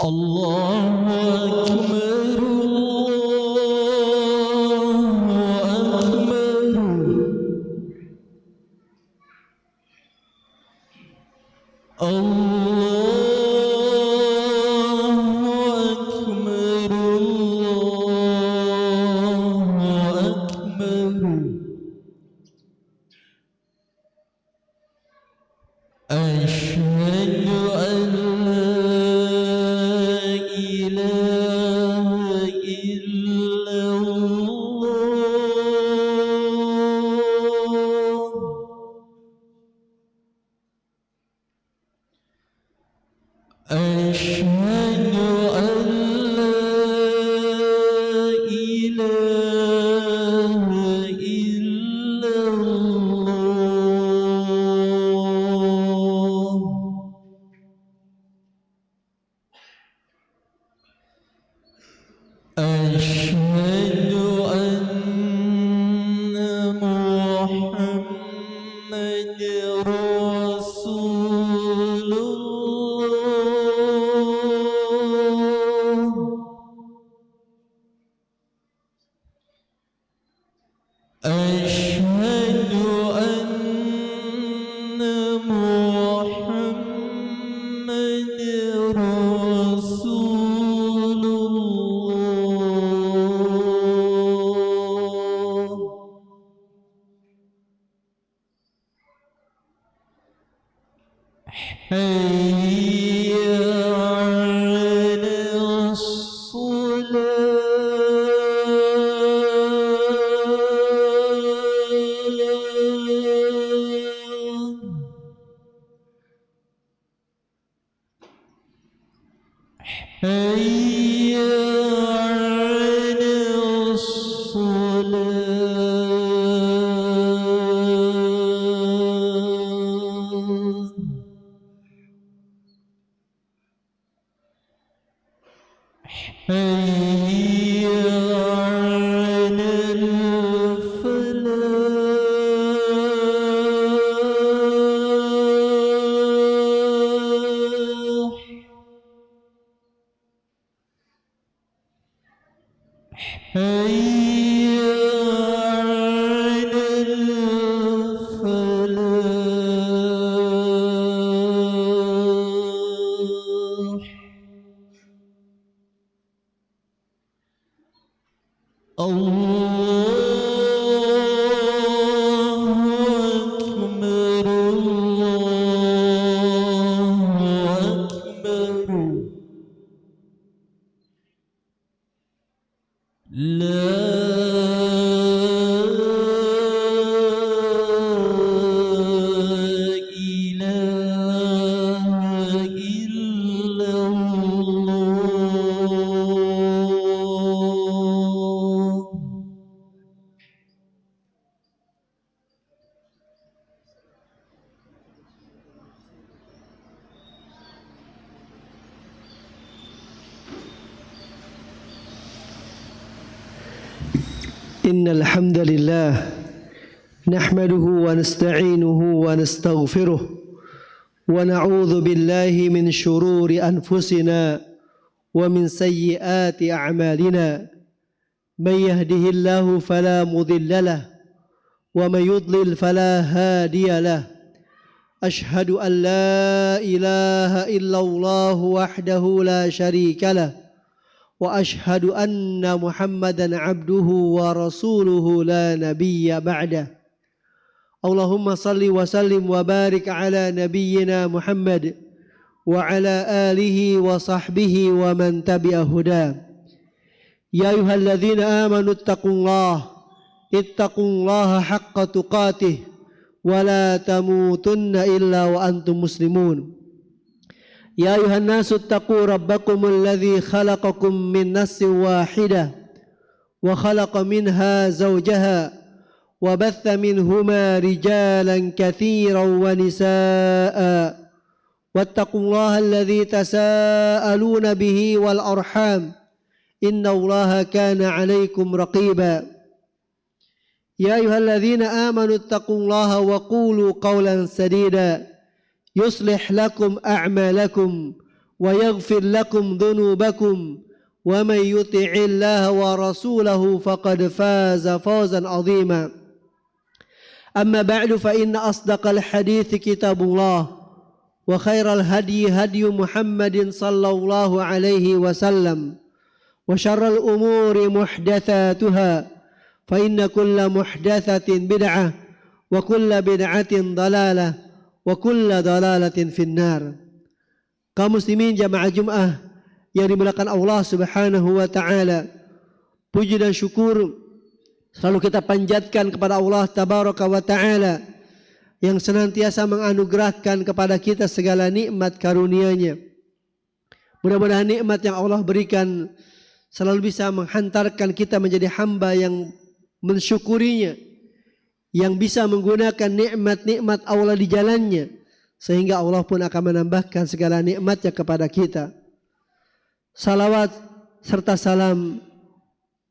الله أكبر أشهد أن لا إله إلا الله أشهد أن لا إله إلا الله أشهد أن محمد رسول الله أشهد أن محمد رسول الله حي على حي على الصلاة حي على الفلاح حي على الفلاح الله أكبر الله أكبر لا إله إلا الله إن الحمد لله نحمده ونستعينه ونستغفره ونعوذ بالله من شرور أنفسنا ومن سيئات أعمالنا من يهده الله فلا مضل له ومن يضلل فلا هادي له أشهد أن لا إله إلا الله وحده لا شريك له وأشهد أن محمدًا عبده ورسوله لا نبي بعده اللهم صل وسلم وبارك على نبينا محمد وعلى آله وصحبه ومن تبع هداه يا أيها الذين آمنوا اتقوا الله حق تقاته ولا تموتن إلا وأنتم مسلمون يا أيها الناس اتقوا ربكم الذي خلقكم من نفس واحدة وخلق منها زوجها وبث منهما رجالا كثيرا ونساء واتقوا الله الذي تساءلون به والأرحام إن الله كان عليكم رقيبا يا أيها الذين آمنوا اتقوا الله وقولوا قولا سديدا يصلح لكم أعمالكم ويغفر لكم ذنوبكم ومن يطع الله ورسوله فقد فاز فوزا عظيما أما بعد فإن أصدق الحديث كتاب الله وخير الهدي هدي محمد صلى الله عليه وسلم وشر الأمور محدثاتها فإن كل محدثة بدعة وكل بدعة ضلالة وكل ضلالة في النار. Kaum muslimin jamaah Jumat yang dimuliakan Allah Subhanahu wa taala, puji dan syukur selalu kita panjatkan kepada Allah Tabaraka wa taala yang senantiasa menganugerahkan kepada kita segala nikmat karunia-Nya. Mudah-mudahan nikmat yang Allah berikan selalu bisa menghantarkan kita menjadi hamba yang mensyukurinya, yang bisa menggunakan nikmat-nikmat Allah di jalannya, sehingga Allah pun akan menambahkan segala nikmatnya kepada kita. Salawat serta salam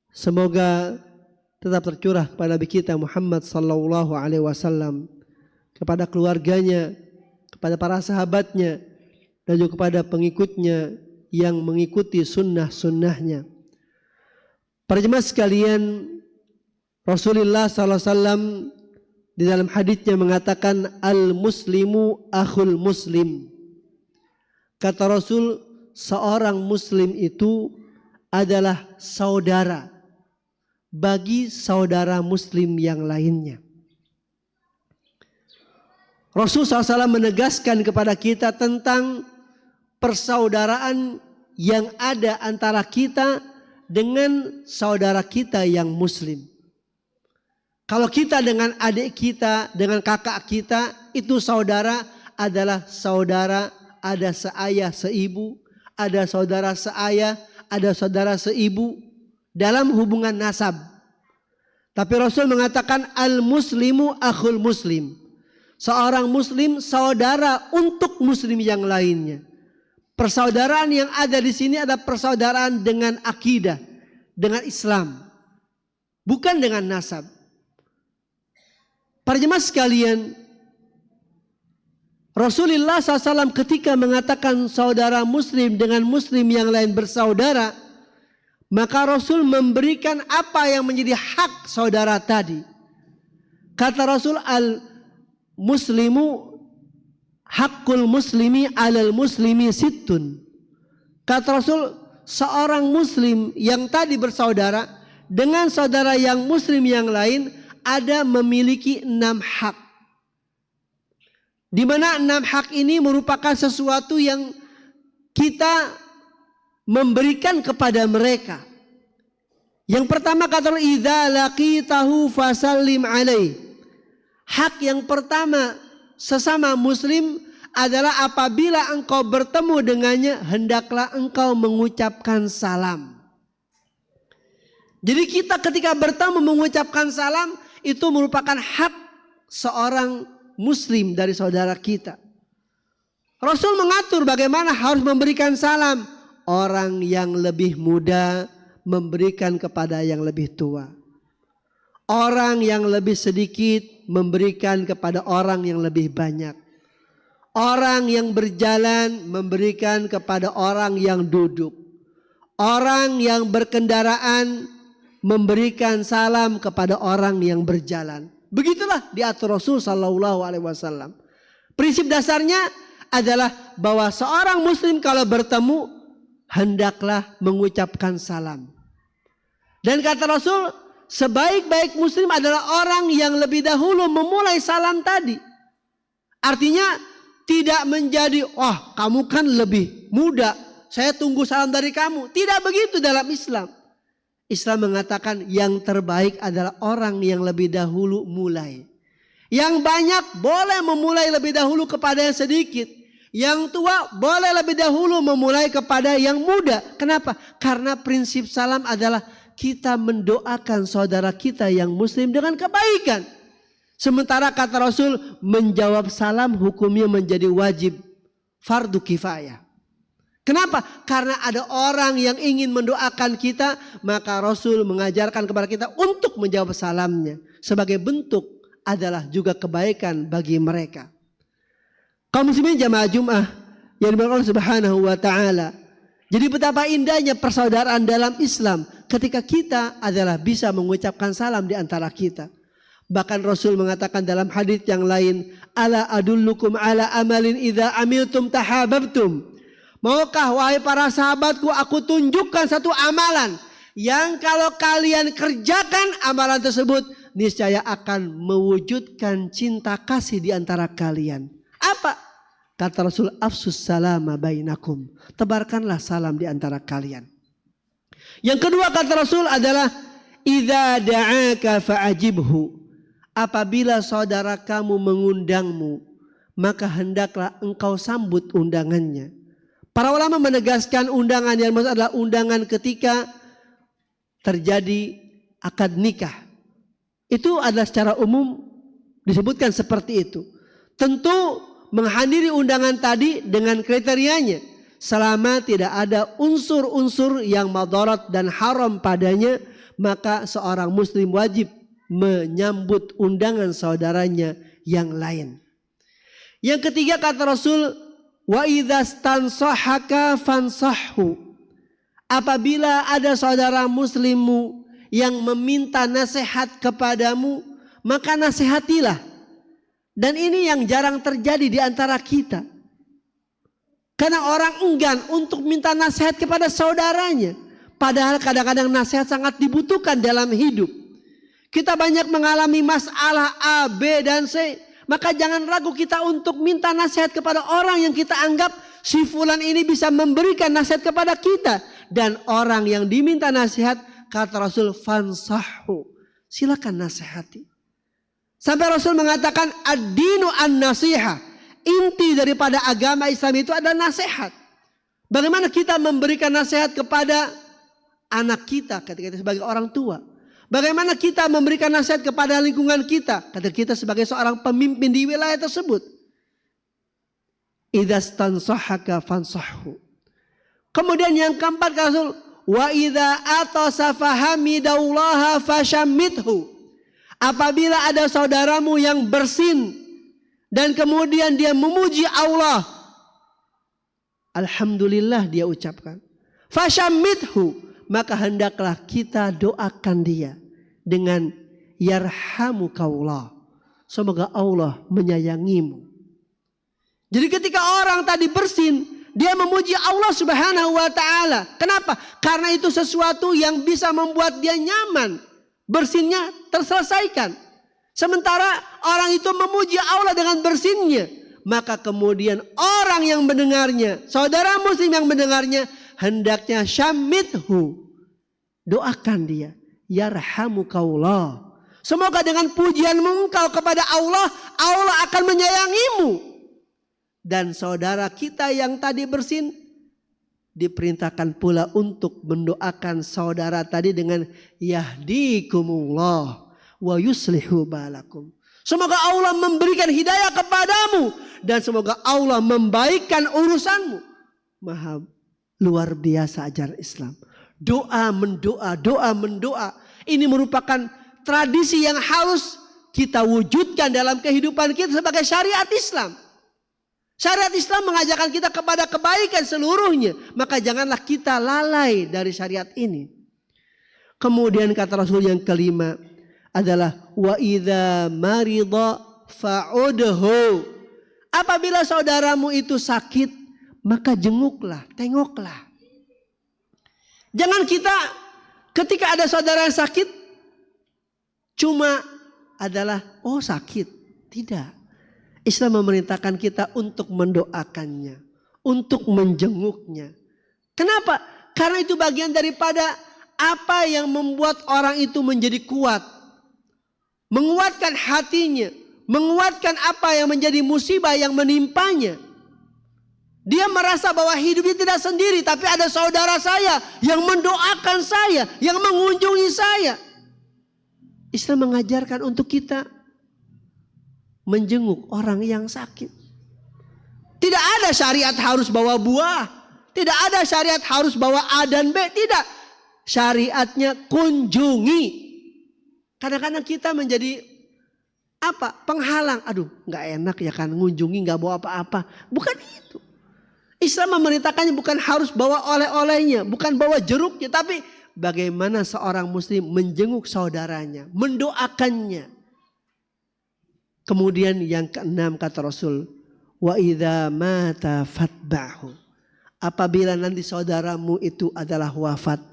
semoga tetap tercurah kepada Nabi kita Muhammad sallallahu alaihi wasallam, kepada keluarganya, kepada para sahabatnya, dan juga kepada pengikutnya yang mengikuti sunnah-sunnahnya. Para jemaah sekalian, Rasulullah sallallahu alaihi wasallam di dalam haditsnya mengatakan al-muslimu akhul muslim. Kata Rasul, seorang muslim itu adalah saudara bagi saudara muslim yang lainnya. Rasul SAW menegaskan kepada kita tentang persaudaraan yang ada antara kita dengan saudara kita yang muslim. Kalau kita dengan adik kita, dengan kakak kita, itu saudara adalah saudara, ada seayah seibu, ada saudara seayah, ada saudara seibu dalam hubungan nasab. Tapi Rasul mengatakan al-muslimu akhul muslim. Seorang muslim saudara untuk muslim yang lainnya. Persaudaraan yang ada di sini adalah persaudaraan dengan akidah, dengan Islam, bukan dengan nasab. Para jemaah sekalian, Rasulullah SAW ketika mengatakan saudara muslim dengan muslim yang lain bersaudara, maka Rasul memberikan apa yang menjadi hak saudara tadi. Kata Rasul, al-muslimu haqqul muslimi alal muslimi sittun. Kata Rasul, seorang muslim yang tadi bersaudara dengan saudara yang muslim yang lain ada memiliki 6 hak. Di mana 6 hak ini merupakan sesuatu yang kita memberikan kepada mereka. Yang pertama kata Allah, idza laqitahu fasallim alaih. Hak yang pertama sesama muslim adalah apabila engkau bertemu dengannya, hendaklah engkau mengucapkan salam. Jadi kita ketika bertemu mengucapkan salam itu merupakan hak seorang muslim dari saudara kita. Rasul mengatur bagaimana harus memberikan salam. Orang yang lebih muda memberikan kepada yang lebih tua. Orang yang lebih sedikit memberikan kepada orang yang lebih banyak. Orang yang berjalan memberikan kepada orang yang duduk. Orang yang berkendaraan memberikan salam kepada orang yang berjalan. Begitulah diatur Rasul sallallahu alaihi wasallam. Prinsip dasarnya adalah bahwa seorang muslim kalau bertemu hendaklah mengucapkan salam. Dan kata Rasul, sebaik-baik muslim adalah orang yang lebih dahulu memulai salam tadi. Artinya tidak menjadi, wah kamu kan lebih muda, saya tunggu salam dari kamu. Tidak begitu dalam Islam. Islam mengatakan yang terbaik adalah orang yang lebih dahulu mulai. Yang banyak boleh memulai lebih dahulu kepada yang sedikit. Yang tua boleh lebih dahulu memulai kepada yang muda. Kenapa? Karena prinsip salam adalah kita mendoakan saudara kita yang muslim dengan kebaikan. Sementara kata Rasul, menjawab salam hukumnya menjadi wajib, fardu kifayah. Kenapa? Karena ada orang yang ingin mendoakan kita, maka Rasul mengajarkan kepada kita untuk menjawab salamnya. Sebagai bentuk adalah juga kebaikan bagi mereka. Kaum muslimin jamaah Jumat yang dimiliki Allah Subhanahu wa taala. Jadi betapa indahnya persaudaraan dalam Islam ketika kita adalah bisa mengucapkan salam di antara kita. Bahkan Rasul mengatakan dalam hadis yang lain, ala adullukum ala amalin idza amiltum tahabbtum. Maukah wahai para sahabatku aku tunjukkan satu amalan yang kalau kalian kerjakan amalan tersebut niscaya akan mewujudkan cinta kasih di antara kalian. Apa? Kata Rasul, afsus salama bainakum. Tebarkanlah salam di antara kalian. Yang kedua kata Rasul adalah idza da'aka fa'ajibhu. Apabila saudara kamu mengundangmu, maka hendaklah engkau sambut undangannya. Para ulama menegaskan undangan yang maksud adalah undangan ketika terjadi akad nikah. Itu adalah secara umum disebutkan seperti itu. Tentu menghadiri undangan tadi dengan kriterianya. Selama tidak ada unsur-unsur yang madarat dan haram padanya, maka seorang muslim wajib menyambut undangan saudaranya yang lain. Yang ketiga kata Rasul, wa idza stansahaka fansahhu. Apabila ada saudara muslimmu yang meminta nasihat kepadamu, maka nasihatilah. Dan ini yang jarang terjadi di antara kita. Karena orang enggan untuk minta nasihat kepada saudaranya. Padahal kadang-kadang nasihat sangat dibutuhkan dalam hidup. Kita banyak mengalami masalah A, B, dan C. Maka jangan ragu kita untuk minta nasihat kepada orang yang kita anggap si fulan ini bisa memberikan nasihat kepada kita. Dan orang yang diminta nasihat, kata Rasul, fansahu. Silakan nasihati. Sampai Rasul mengatakan ad-dinu an-nasihah. Inti daripada agama Islam itu adalah nasihat. Bagaimana kita memberikan nasihat kepada anak kita ketika kita sebagai orang tua. Bagaimana kita memberikan nasihat kepada lingkungan kita ketika kita sebagai seorang pemimpin di wilayah tersebut. Idza stansahaka fansahhu. Kemudian yang keempat kata Rasul, wa idza atasa fahamidallaha fashammithu. Apabila ada saudaramu yang bersin dan kemudian dia memuji Allah, alhamdulillah dia ucapkan. Fashammithu, maka hendaklah kita doakan dia dengan yarhamukallah. Semoga Allah menyayangimu. Jadi ketika orang tadi bersin, dia memuji Allah Subhanahu wa taala. Kenapa? Karena itu sesuatu yang bisa membuat dia nyaman. Bersinnya terselesaikan. Sementara orang itu memuji Allah dengan bersinnya, maka kemudian orang yang mendengarnya, saudara muslim yang mendengarnya, hendaknya syamithu, doakan dia, yarhamukallah. Semoga dengan pujianmu engkau kepada Allah, Allah akan menyayangimu. Dan saudara kita yang tadi bersin diperintahkan pula untuk mendoakan saudara tadi dengan yahdikumullah wa yuslihu balakum. Semoga Allah memberikan hidayah kepadamu dan semoga Allah membaikkan urusanmu. Maha luar biasa ajaran Islam. Doa mendoa, doa mendoa. Ini merupakan tradisi yang harus kita wujudkan dalam kehidupan kita sebagai syariat Islam. Syariat Islam mengajarkan kita kepada kebaikan seluruhnya. Maka janganlah kita lalai dari syariat ini. Kemudian kata Rasul yang kelima adalah wa idza marida fa'udhu. Apabila saudaramu itu sakit, maka jenguklah, tengoklah. Jangan kita ketika ada saudara yang sakit cuma adalah oh sakit. Tidak. Islam memerintahkan kita untuk mendoakannya, untuk menjenguknya. Kenapa? Karena itu bagian daripada apa yang membuat orang itu menjadi kuat. Menguatkan hatinya, menguatkan apa yang menjadi musibah yang menimpanya. Dia merasa bahwa hidupnya tidak sendiri, tapi ada saudara saya yang mendoakan saya, yang mengunjungi saya. Islam mengajarkan untuk kita menjenguk orang yang sakit. Tidak ada syariat harus bawa buah. Tidak ada syariat harus bawa A dan B. Tidak. Syariatnya kunjungi. Kadang-kadang kita menjadi apa? Penghalang. Aduh, nggak enak ya kan ngunjungi nggak bawa apa-apa. Bukan itu. Islam memerintahkannya bukan harus bawa oleh-olehnya, bukan bawa jeruknya, tapi bagaimana seorang muslim menjenguk saudaranya, mendoakannya. Kemudian yang keenam kata Rasul, wa idza mata fatba'hu. Apabila nanti saudaramu itu adalah wafat,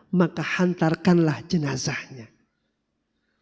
maka hantarkanlah jenazahnya.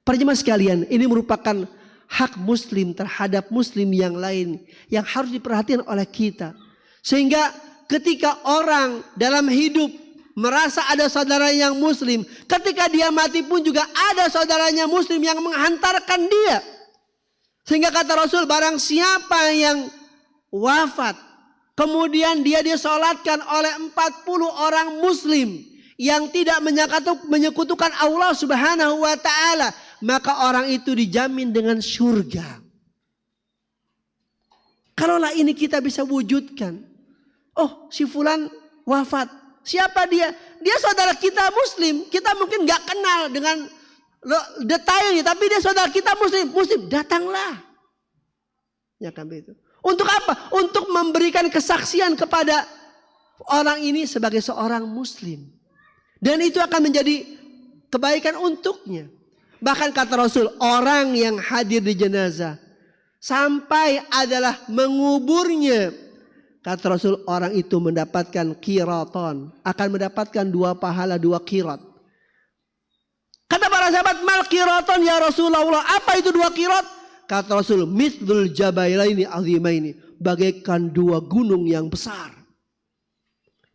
Para jemaah sekalian, ini merupakan hak muslim terhadap muslim yang lain yang harus diperhatikan oleh kita. Sehingga ketika orang dalam hidup merasa ada saudara yang muslim, ketika dia mati pun juga ada saudaranya muslim yang menghantarkan dia. Sehingga kata Rasul, barang siapa yang wafat, kemudian dia disolatkan oleh 40 orang muslim yang tidak menyekutukan Allah Subhanahu wa ta'ala, maka orang itu dijamin dengan surga. Kalaulah ini kita bisa wujudkan. Oh, si fulan wafat. Siapa dia? Dia saudara kita muslim. Kita mungkin gak kenal dengan detailnya, tapi dia saudara kita muslim. Muslim, datanglah. Ya kan begitu. Untuk apa? Untuk memberikan kesaksian kepada orang ini sebagai seorang muslim. Dan itu akan menjadi kebaikan untuknya. Bahkan kata Rasul, orang yang hadir di jenazah sampai adalah menguburnya, kata Rasul, orang itu mendapatkan qiraton, akan mendapatkan 2 pahala 2 qirat. Kata para sahabat, mal qiraton ya Rasulullah, apa itu 2 qirat? Kata Rasul, mithlul jabalaini azimaini, bagaikan 2 gunung yang besar.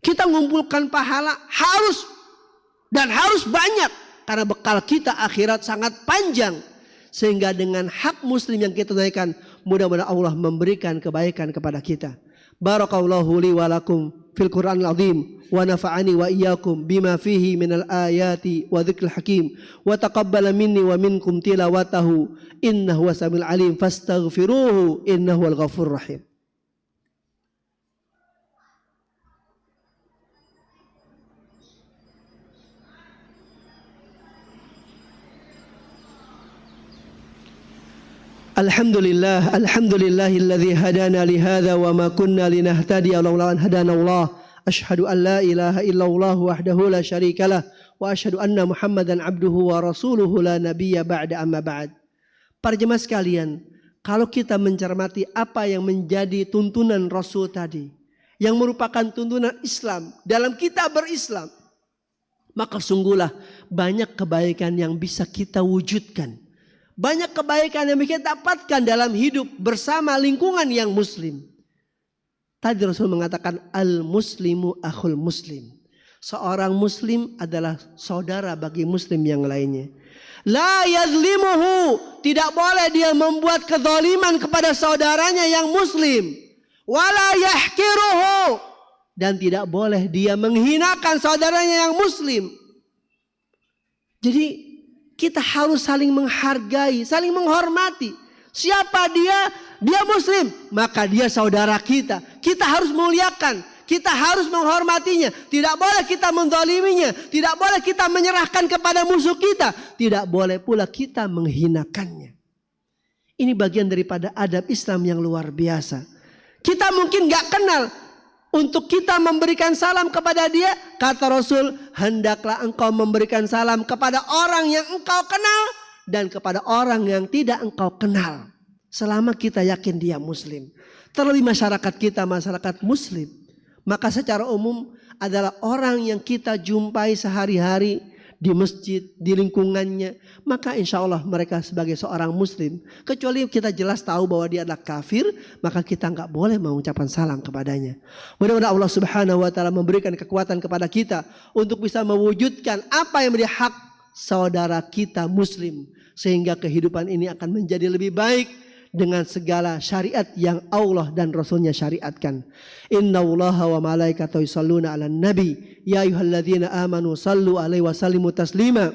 Kita mengumpulkan pahala harus banyak, karena bekal kita akhirat sangat panjang. Sehingga dengan hak muslim yang kita tunaikan, mudah-mudahan Allah memberikan kebaikan kepada kita. Barakallahu li wa lakum fil Qur'anil azim wa nafa'ani wa iyyakum bima fihi minal ayati wa dzikril hakim wa taqabbala minni wa minkum tilawatahu innahu wasamiul alim fastaghfiruhu innahu wal ghafurur rahim. Alhamdulillahilladzi hadana li hadza wa ma kunna linahtadiya laula an hadana Allah. Asyhadu an la ilaha illallah wahdahu la syarikalah wa asyhadu anna Muhammadan abduhu wa rasuluhu la nabiyya ba'da amma ba'd. Para jemaah sekalian, kalau kita mencermati apa yang menjadi tuntunan Rasul tadi, yang merupakan tuntunan Islam dalam kita berislam, maka sungguhlah banyak kebaikan yang bisa kita wujudkan. Banyak kebaikan yang kita dapatkan dalam hidup bersama lingkungan yang muslim. Tadi Rasul mengatakan al-muslimu akhul muslim. Seorang muslim adalah saudara bagi muslim yang lainnya. La yazlimuhu, tidak boleh dia membuat kezaliman kepada saudaranya yang muslim. Wala yahkiruhu, dan tidak boleh dia menghinakan saudaranya yang muslim. Jadi kita harus saling menghargai, saling menghormati. Siapa dia? Dia muslim, maka dia saudara kita. Kita harus muliakan, kita harus menghormatinya. Tidak boleh kita menzaliminya, tidak boleh kita menyerahkan kepada musuh kita, tidak boleh pula kita menghinakannya. Ini bagian daripada adab Islam yang luar biasa. Kita mungkin gak kenal. Untuk kita memberikan salam kepada dia, kata Rasul, hendaklah engkau memberikan salam kepada orang yang engkau kenal dan kepada orang yang tidak engkau kenal. Selama kita yakin dia muslim. Terlebih masyarakat kita, masyarakat muslim. Maka secara umum adalah orang yang kita jumpai sehari-hari di masjid, di lingkungannya. Maka insya Allah mereka sebagai seorang muslim. Kecuali kita jelas tahu bahwa dia adalah kafir, maka kita enggak boleh mengucapkan salam kepadanya. Mudah-mudahan Allah Subhanahu wa ta'ala memberikan kekuatan kepada kita untuk bisa mewujudkan apa yang menjadi hak saudara kita muslim. Sehingga kehidupan ini akan menjadi lebih baik dengan segala syariat yang Allah dan Rasulnya syariatkan. Innallaha wa malaikatahu yusholluna 'alan nabi ya ayyuhalladzina amanu sallu 'alaihi wa sallimu taslima.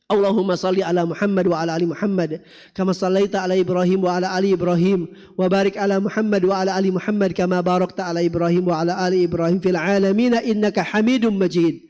Allahumma salli ala Muhammad wa ala ali Muhammad kama sallaita ala Ibrahim wa ala ali Ibrahim wa barik ala Muhammad wa ala ali Muhammad kama barakta ala Ibrahim wa ala ali Ibrahim fil alamin innaka Hamidum Majid.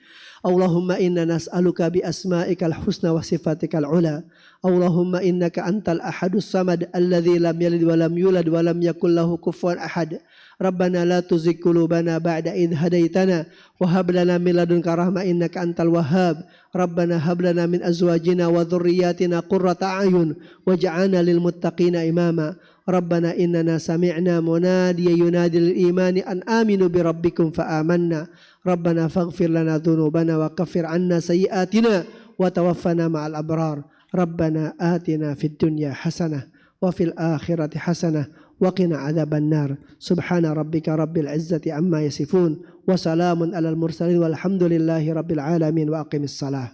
اللهم إنا نسألك بأسمائك الحسنى وصفاتك العلى اللهم إنك أنت الأحد الصمد الذي لم يلد ولم يولد ولم يكن له كفوا أحد ربنا لا تزغ قلوبنا بعد إذ هديتنا وهب لنا من لدنك رحمة إنك أنت الوهاب ربنا هب لنا من أزواجنا وذرياتنا قرة أعين واجعلنا للمتقين إماما ربنا إننا سمعنا مناديا ينادي للإيمان أن آمنوا بربكم فآمنا ربنا فاغفر لنا ذنوبنا وكفر عنا سيئاتنا وتوفنا مع الأبرار ربنا آتنا في الدنيا حسنة وفي الآخرة حسنة وقنا عذاب النار سبحان ربك رب العزة عما يصفون وسلام على المرسلين والحمد لله رب العالمين وأقم الصلاة.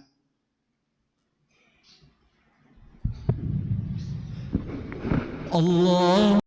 الله